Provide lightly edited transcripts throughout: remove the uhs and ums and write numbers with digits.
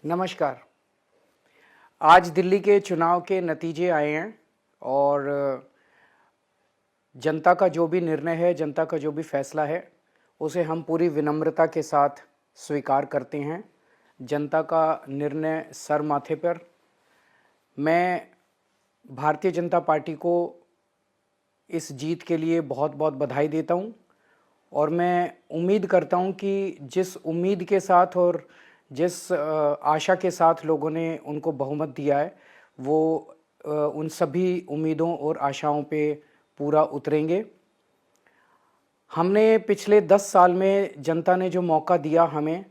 नमस्कार। आज दिल्ली के चुनाव के नतीजे आए हैं और जनता का जो भी निर्णय है, जनता का जो भी फैसला है, उसे हम पूरी विनम्रता के साथ स्वीकार करते हैं। जनता का निर्णय सर माथे पर। मैं भारतीय जनता पार्टी को इस जीत के लिए बहुत बहुत बधाई देता हूं और मैं उम्मीद करता हूं कि जिस उम्मीद के साथ और जिस आशा के साथ लोगों ने उनको बहुमत दिया है, वो उन सभी उम्मीदों और आशाओं पे पूरा उतरेंगे। हमने पिछले 10 साल में जनता ने जो मौका दिया हमें,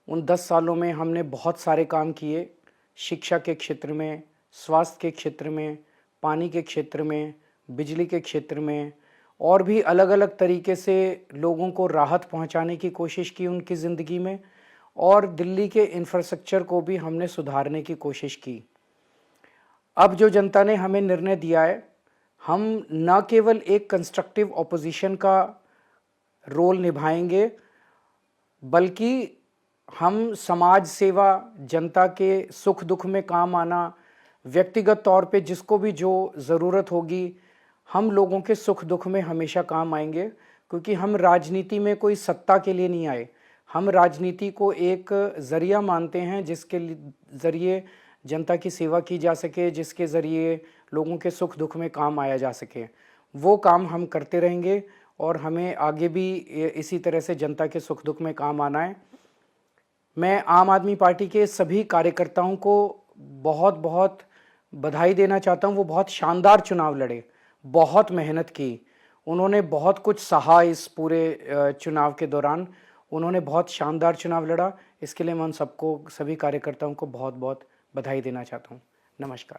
उन 10 सालों में हमने बहुत सारे काम किए। शिक्षा के क्षेत्र में, स्वास्थ्य के क्षेत्र में, पानी के क्षेत्र में, बिजली के क्षेत्र में और भी अलग अलग तरीके से लोगों को राहत पहुंचाने की कोशिश की उनकी ज़िंदगी में और दिल्ली के इंफ्रास्ट्रक्चर को भी हमने सुधारने की कोशिश की। अब जो जनता ने हमें निर्णय दिया है, हम न केवल एक कंस्ट्रक्टिव ऑपोजिशन का रोल निभाएंगे, बल्कि हम समाज सेवा, जनता के सुख दुख में काम आना, व्यक्तिगत तौर पे जिसको भी जो ज़रूरत होगी, हम लोगों के सुख दुख में हमेशा काम आएंगे। क्योंकि हम राजनीति में कोई सत्ता के लिए नहीं आए, हम राजनीति को एक ज़रिया मानते हैं जिसके ज़रिए जनता की सेवा की जा सके, जिसके ज़रिए लोगों के सुख दुख में काम आया जा सके। वो काम हम करते रहेंगे और हमें आगे भी इसी तरह से जनता के सुख दुख में काम आना है। मैं आम आदमी पार्टी के सभी कार्यकर्ताओं को बहुत बहुत बधाई देना चाहता हूं। वो बहुत शानदार चुनाव लड़े, बहुत मेहनत की, उन्होंने बहुत कुछ सहा इस पूरे चुनाव के दौरान। उन्होंने बहुत शानदार चुनाव लड़ा। इसके लिए मैं उन सबको, सभी कार्यकर्ताओं को बहुत बहुत बधाई देना चाहता हूं। नमस्कार।